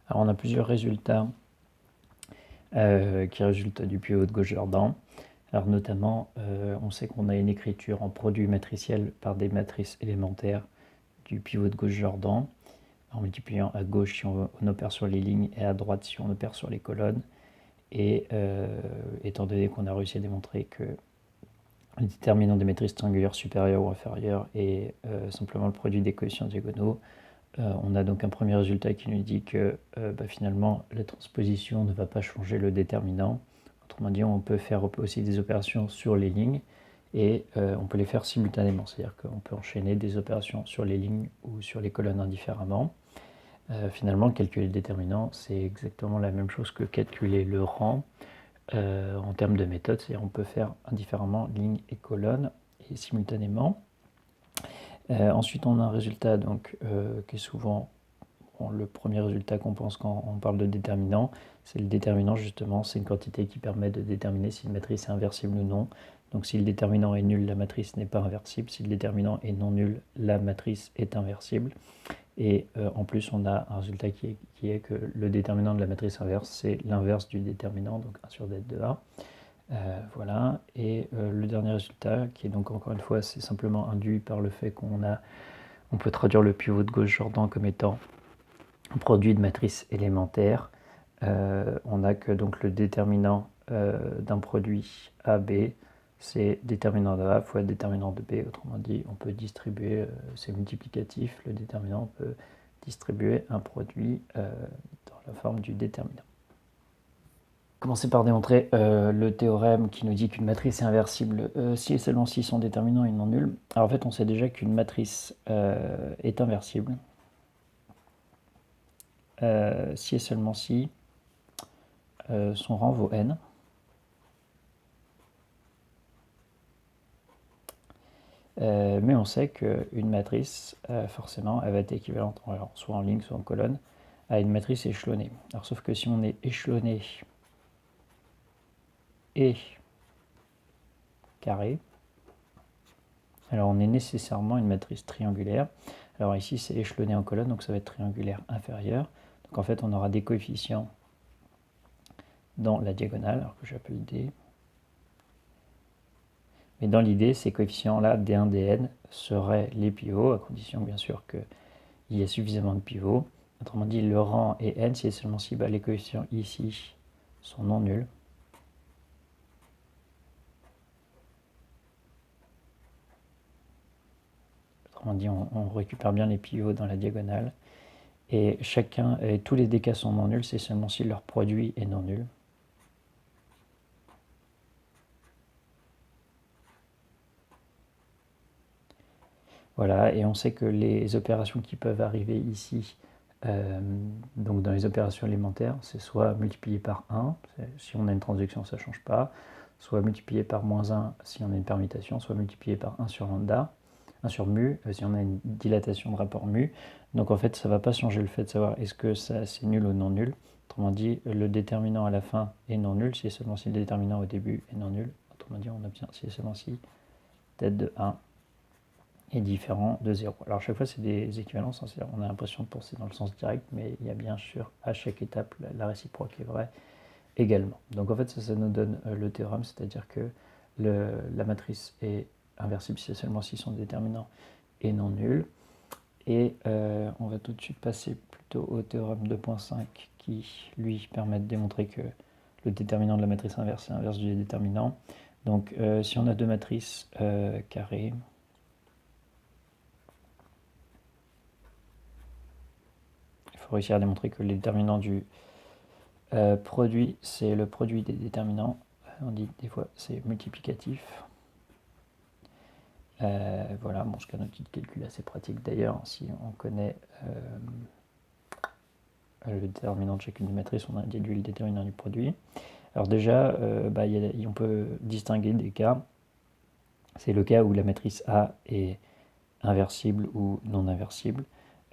Alors on a plusieurs résultats qui résultent du pivot de Gauge-Jordan. Alors notamment, on sait qu'on a une écriture en produit matriciel par des matrices élémentaires du pivot de Gauge-Jordan, en multipliant à gauche si on opère sur les lignes et à droite si on opère sur les colonnes. Et étant donné qu'on a réussi à démontrer que le déterminant des matrices triangulaires supérieures ou inférieures est simplement le produit des coefficients diagonaux, on a donc un premier résultat qui nous dit que finalement la transposition ne va pas changer le déterminant. Autrement dit, on peut faire aussi des opérations sur les lignes et on peut les faire simultanément, c'est-à-dire qu'on peut enchaîner des opérations sur les lignes ou sur les colonnes indifféremment. Finalement, calculer le déterminant, c'est exactement la même chose que calculer le rang en termes de méthode, c'est-à-dire on peut faire indifféremment lignes et colonnes et simultanément. Ensuite, on a un résultat donc, qui est souvent le premier résultat qu'on pense quand on parle de déterminant. C'est le déterminant, justement, c'est une quantité qui permet de déterminer si une matrice est inversible ou non. Donc si le déterminant est nul, la matrice n'est pas inversible. Si le déterminant est non nul, la matrice est inversible. Et en plus, on a un résultat qui est que le déterminant de la matrice inverse, c'est l'inverse du déterminant, donc 1 sur det de A. Voilà, et le dernier résultat, qui est donc encore une fois, c'est simplement induit par le fait on peut traduire le pivot de Gauge-Jordan comme étant un produit de matrice élémentaire. On a que donc le déterminant d'un produit AB, c'est déterminant de A fois déterminant de B. Autrement dit, on peut distribuer, c'est multiplicatif, le déterminant peut distribuer un produit dans la forme du déterminant. Commencer par démontrer le théorème qui nous dit qu'une matrice est inversible si et seulement si son déterminant est non nul. Alors en fait, on sait déjà qu'une matrice est inversible si et seulement si son rang vaut n. Mais on sait qu'une matrice, forcément, elle va être équivalente, alors, soit en ligne, soit en colonne, à une matrice échelonnée. Alors sauf que si on est échelonné et carré, alors on est nécessairement une matrice triangulaire. Alors ici c'est échelonné en colonne, donc ça va être triangulaire inférieur. Donc en fait on aura des coefficients dans la diagonale, alors que j'appelle D. Mais dans l'idée, ces coefficients-là, D1, Dn, seraient les pivots, à condition bien sûr qu'il y ait suffisamment de pivots. Autrement dit, le rang est n, si et seulement si les coefficients ici sont non nuls. Autrement dit, on récupère bien les pivots dans la diagonale. Et tous les dk sont non nuls, c'est seulement si leur produit est non nul. Voilà, et on sait que les opérations qui peuvent arriver ici, donc dans les opérations élémentaires, c'est soit multiplié par 1, si on a une transaction ça ne change pas, soit multiplié par moins 1 si on a une permutation, soit multiplié par 1 sur lambda, 1 sur mu si on a une dilatation de rapport mu. Donc en fait ça ne va pas changer le fait de savoir est-ce que c'est nul ou non nul. Autrement dit, le déterminant à la fin est non nul, si et seulement si le déterminant au début est non nul. Autrement dit, on obtient si et seulement si tête de 1 est différent de 0. Alors à chaque fois c'est des équivalences, hein, on a l'impression de penser dans le sens direct, mais il y a bien sûr à chaque étape la réciproque est vraie également. Donc en fait ça nous donne le théorème, c'est-à-dire que la matrice est inversible si et seulement si son déterminant est non nul. Et on va tout de suite passer plutôt au théorème 2.5 qui lui permet de démontrer que le déterminant de la matrice inverse est l'inverse du déterminant. Donc si on a deux matrices carrées, il faut réussir à démontrer que le déterminant du produit, c'est le produit des déterminants. On dit des fois c'est multiplicatif. Voilà, bon, je un outil de calcul assez pratique d'ailleurs. Si on connaît le déterminant de chacune des matrices, on a déduit le déterminant du produit. Alors déjà, on peut distinguer des cas. C'est le cas où la matrice A est inversible ou non inversible.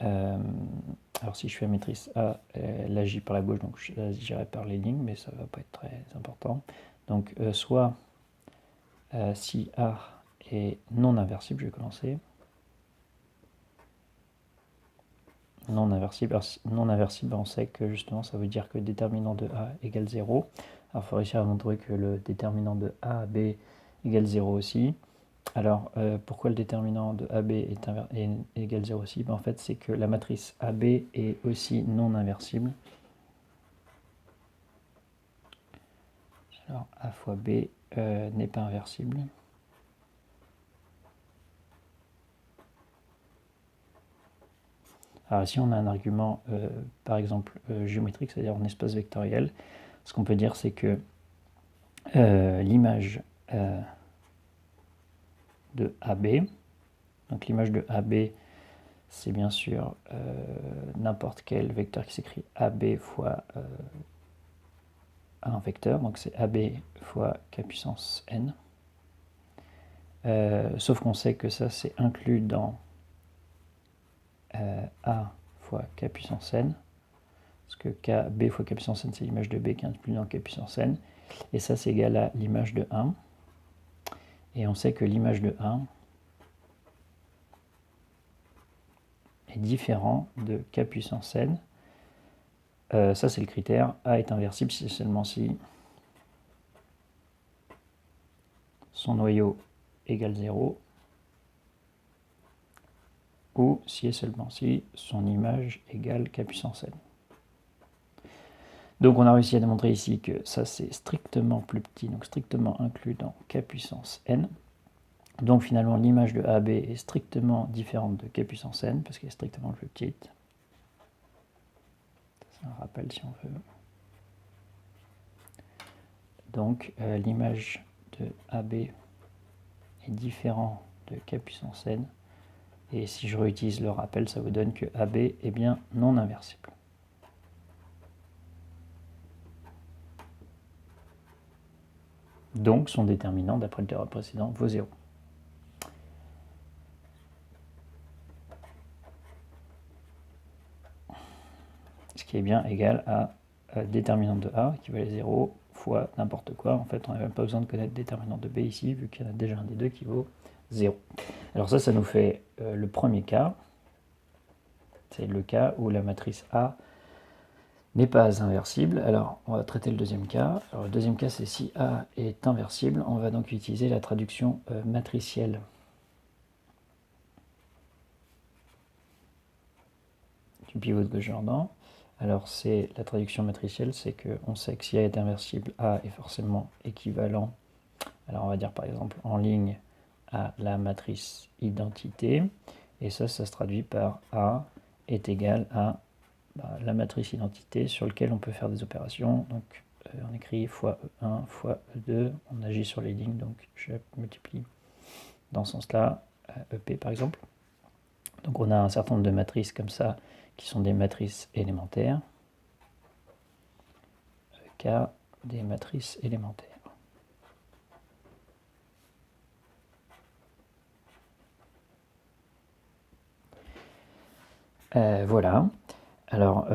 Alors si je fais la matrice A, elle agit par la gauche, donc j'agirai par les lignes, mais ça ne va pas être très important. Donc soit si A est non inversible, je vais commencer. non inversible. Alors, non inversible, on sait que justement ça veut dire que le déterminant de A égale 0. Alors il faut réussir à montrer que le déterminant de AB égale 0 aussi. Alors pourquoi le déterminant de AB est égale 0 aussi? En fait c'est que la matrice AB est aussi non inversible. Alors A fois B n'est pas inversible. Alors si on a un argument, par exemple, géométrique, c'est-à-dire en espace vectoriel, ce qu'on peut dire, c'est que l'image de AB, donc l'image de AB, c'est bien sûr n'importe quel vecteur qui s'écrit AB fois un vecteur, donc c'est AB fois k puissance n. Sauf qu'on sait que ça, c'est inclus dans A fois k puissance n, parce que B fois k puissance n, c'est l'image de B qui est inclus dans k puissance n, et ça, c'est égal à l'image de 1. Et on sait que l'image de 1 est différent de k puissance n. Ça, c'est le critère. A est inversible si seulement si son noyau égale 0, ou si et seulement si son image égale k puissance n. Donc on a réussi à démontrer ici que ça c'est strictement plus petit, donc strictement inclus dans k puissance n. Donc finalement l'image de AB est strictement différente de k puissance n, parce qu'elle est strictement plus petite. C'est un rappel si on veut. Donc l'image de AB est différente de k puissance n. Et si je réutilise le rappel, ça vous donne que AB est bien non inversible. Donc son déterminant, d'après le théorème précédent, vaut 0. Ce qui est bien égal à déterminant de A qui valait 0 fois n'importe quoi. En fait, on n'a même pas besoin de connaître déterminant de B ici, vu qu'il y en a déjà un des deux qui vaut 0. Alors ça nous fait le premier cas. C'est le cas où la matrice A n'est pas inversible. Alors, on va traiter le deuxième cas. Alors, le deuxième cas, c'est si A est inversible, on va donc utiliser la traduction matricielle du pivot de Gauge-Jordan. Alors, c'est la traduction matricielle, c'est qu'on sait que si A est inversible, A est forcément équivalent, alors on va dire par exemple en ligne, à la matrice identité. Et ça se traduit par A est égal à la matrice identité sur laquelle on peut faire des opérations. Donc on écrit fois E1 fois E2, on agit sur les lignes, donc je multiplie dans ce sens-là, EP par exemple. Donc on a un certain nombre de matrices comme ça, qui sont des matrices élémentaires, K des matrices élémentaires. Voilà. Alors,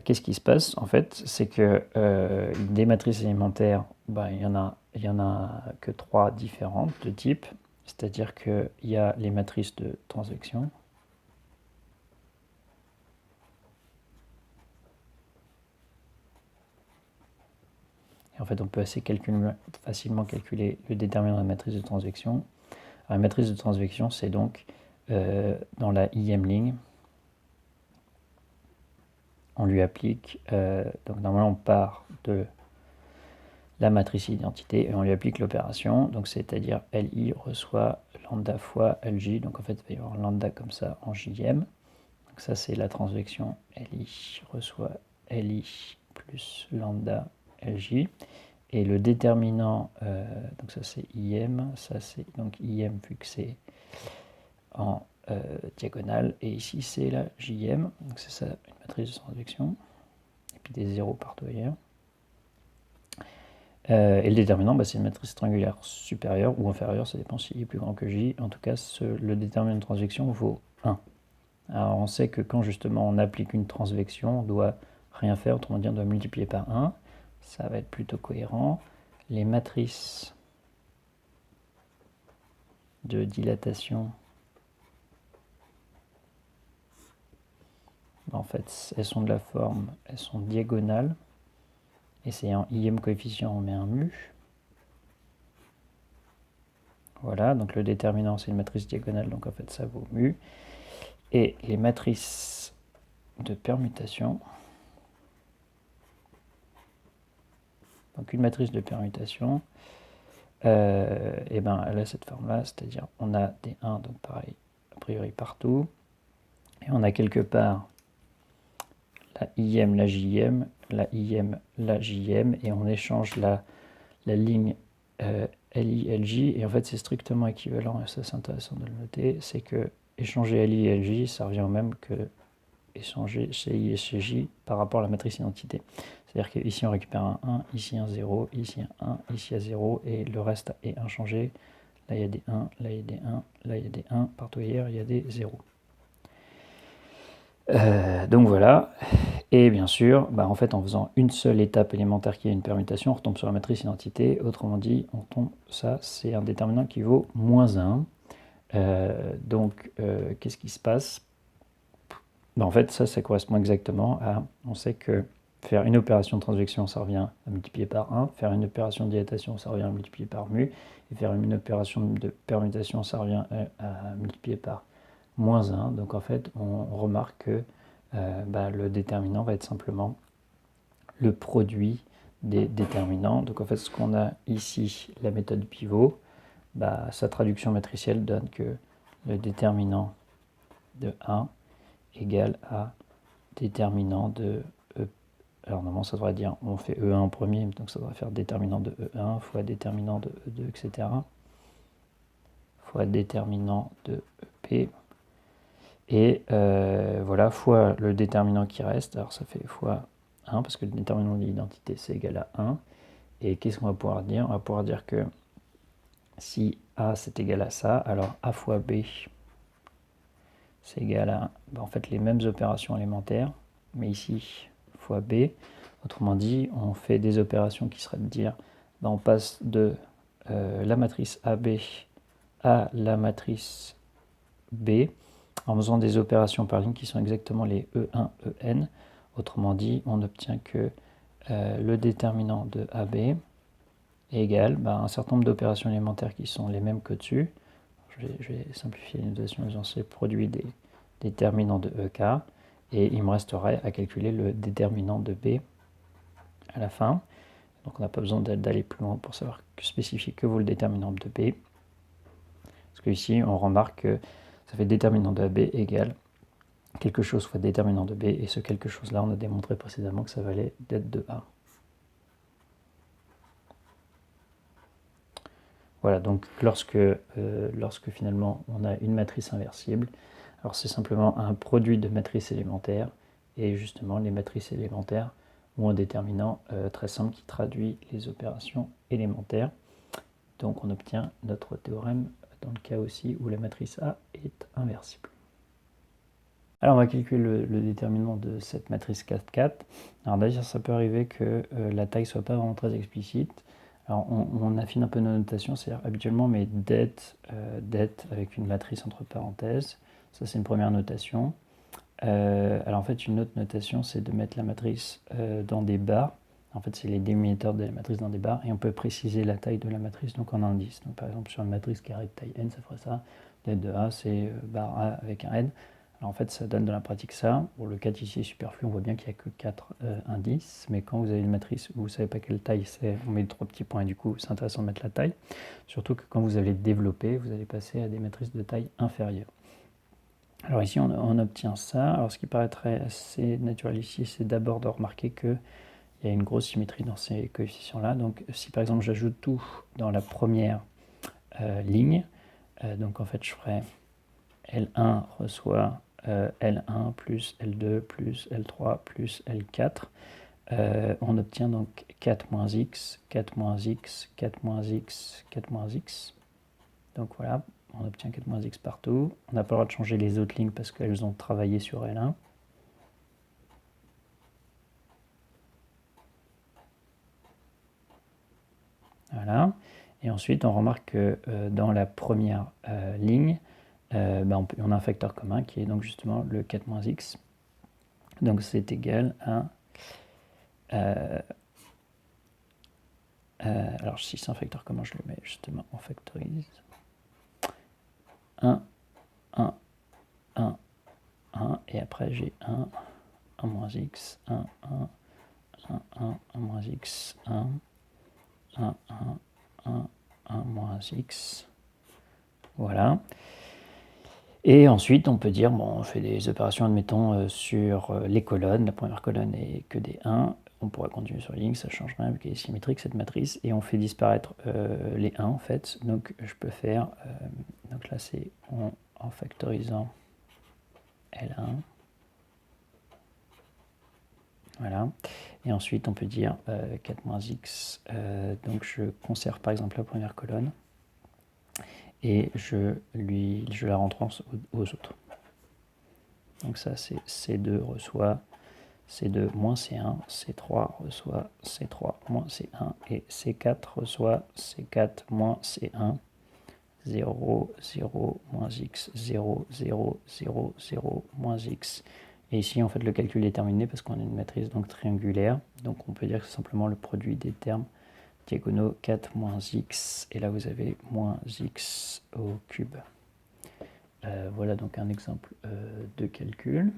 qu'est-ce qui se passe en fait? C'est que des matrices élémentaires, il y en a que 3 différentes de type. C'est-à-dire qu'il y a les matrices de transaction. Et en fait, on peut assez facilement calculer le déterminant de la matrice de transaction. Alors, la matrice de transaction, c'est donc dans la ième ligne. On lui applique, donc normalement on part de la matrice identité et on lui applique l'opération, donc c'est-à-dire LI reçoit lambda fois LJ, donc en fait il va y avoir lambda comme ça en JM, donc ça c'est la transaction LI reçoit LI plus lambda LJ, et le déterminant, donc ça c'est IM, ça c'est donc IM vu que c'est en diagonale, et ici c'est la JM, donc c'est ça une matrice de transaction, et puis des zéros partout ailleurs. Et le déterminant, c'est une matrice triangulaire supérieure ou inférieure, ça dépend s'il est plus grand que J. En tout cas, le déterminant de transaction vaut 1. Alors on sait que quand justement on applique une transvection, on doit rien faire, autrement dit on doit multiplier par 1. Ça va être plutôt cohérent. Les matrices de dilatation en fait, elles sont de la forme, elles sont diagonales. Et c'est en ième coefficient, on met un mu. Voilà, donc le déterminant, c'est une matrice diagonale, donc en fait, ça vaut mu. Et les matrices de permutation, donc une matrice de permutation, et ben, elle a cette forme-là, c'est-à-dire on a des 1, donc pareil, a priori partout, et on a quelque part la ième, la jème, la ième, la jème, et on échange la ligne LI, LJ, et en fait c'est strictement équivalent, et ça c'est intéressant de le noter, c'est que échanger LI et LJ, ça revient au même que échanger CI et CJ par rapport à la matrice identité. C'est-à-dire qu'ici on récupère un 1, ici un 0, ici un 1, ici un 0, et le reste est inchangé. Là il y a des 1, là il y a des 1, là il y a des 1, partout ailleurs il y a des 0. Donc voilà, et bien sûr, en fait en faisant une seule étape élémentaire qui est une permutation, on retombe sur la matrice identité, autrement dit, ça c'est un déterminant qui vaut moins 1. Donc qu'est-ce qui se passe? En fait ça correspond exactement à, on sait que faire une opération de transaction ça revient à multiplier par 1, faire une opération de dilatation ça revient à multiplier par mu, et faire une opération de permutation ça revient à multiplier par moins 1, donc en fait on remarque que le déterminant va être simplement le produit des déterminants. Donc en fait ce qu'on a ici, la méthode pivot, sa traduction matricielle donne que le déterminant de 1 égale à déterminant de E. Alors normalement ça devrait dire, on fait E1 en premier, donc ça devrait faire déterminant de E1 fois déterminant de E2, etc. fois déterminant de EP. Et voilà, fois le déterminant qui reste, alors ça fait fois 1, parce que le déterminant de l'identité c'est égal à 1. Et qu'est-ce qu'on va pouvoir dire? On va pouvoir dire que si A c'est égal à ça, alors A fois B c'est égal à en fait les mêmes opérations élémentaires, mais ici fois B. Autrement dit, on fait des opérations qui seraient de dire, on passe de la matrice AB à la matrice B, en faisant des opérations par ligne qui sont exactement les E1, En. Autrement dit, on obtient que le déterminant de AB est égal à un certain nombre d'opérations élémentaires qui sont les mêmes que dessus. Je vais simplifier les notations en faisant ces produits des déterminants de EK, et il me resterait à calculer le déterminant de B à la fin. Donc on n'a pas besoin d'aller plus loin pour savoir spécifier que vaut le déterminant de B. Parce que ici, on remarque que ça fait déterminant de AB égale quelque chose fois déterminant de B, et ce quelque chose-là, on a démontré précédemment que ça valait d'être de A. Voilà, donc lorsque finalement on a une matrice inversible, alors c'est simplement un produit de matrices élémentaires, et justement les matrices élémentaires ont un déterminant très simple qui traduit les opérations élémentaires. Donc on obtient notre théorème dans le cas aussi où la matrice A est inversible. Alors on va calculer le déterminant de cette matrice 4-4. Alors d'ailleurs ça peut arriver que la taille ne soit pas vraiment très explicite. Alors on affine un peu nos notations, c'est-à-dire habituellement on met dette avec une matrice entre parenthèses. Ça c'est une première notation. Alors en fait une autre notation c'est de mettre la matrice dans des barres. En fait c'est les délimiteurs de la matrice dans des barres, et on peut préciser la taille de la matrice donc en indice. Donc par exemple sur une matrice carrée de taille n, ça ferait ça. Dette de A c'est barre A avec un n. Alors en fait ça donne dans la pratique ça. Pour le 4 ici est superflu, on voit bien qu'il n'y a que 4 indices, mais quand vous avez une matrice où vous ne savez pas quelle taille c'est, on met 3 petits points, et du coup c'est intéressant de mettre la taille. Surtout que quand vous allez développer, vous allez passer à des matrices de taille inférieure. Alors ici on obtient ça. Alors ce qui paraîtrait assez naturel ici, c'est d'abord de remarquer qu'il y a une grosse symétrie dans ces coefficients-là. Donc si par exemple j'ajoute tout dans la première ligne, donc en fait je ferai L1 reçoit L1 plus L2 plus L3 plus L4. On obtient donc 4 moins x, 4 moins x, 4 moins x, 4 moins x. Donc voilà, on obtient 4 moins x partout. On n'a pas le droit de changer les autres lignes parce qu'elles ont travaillé sur L1. Voilà. Et ensuite, on remarque que dans la première ligne, on a un facteur commun qui est donc justement le 4 moins x. Donc c'est égal à... alors si c'est un facteur, comment je le mets? Justement, on factorise. 1, 1, 1, 1, et après j'ai 1, 1 moins x, 1, 1, 1, 1, 1 moins x, 1, 1, 1, 1, 1 moins x. Voilà. Et ensuite, on peut dire, bon, on fait des opérations, admettons, sur les colonnes. La première colonne est que des 1. On pourra continuer sur les lignes, ça ne change rien vu qu'elle est symétrique cette matrice. Et on fait disparaître les 1 en fait. Donc je peux faire, donc là c'est en factorisant L1. Voilà. Et ensuite on peut dire 4 moins x. Donc je conserve par exemple la première colonne. Et je la rentre aux autres. Donc ça c'est C2 reçoit C2 moins C1, C3 reçoit C3 moins C1 et C4 reçoit C4 moins C1, 0, 0, moins x, 0, 0, 0, 0, moins x. Et ici en fait le calcul est terminé parce qu'on a une matrice donc triangulaire, donc on peut dire que c'est simplement le produit des termes diagonaux 4 moins x, et là vous avez moins x au cube. Voilà donc un exemple de calcul.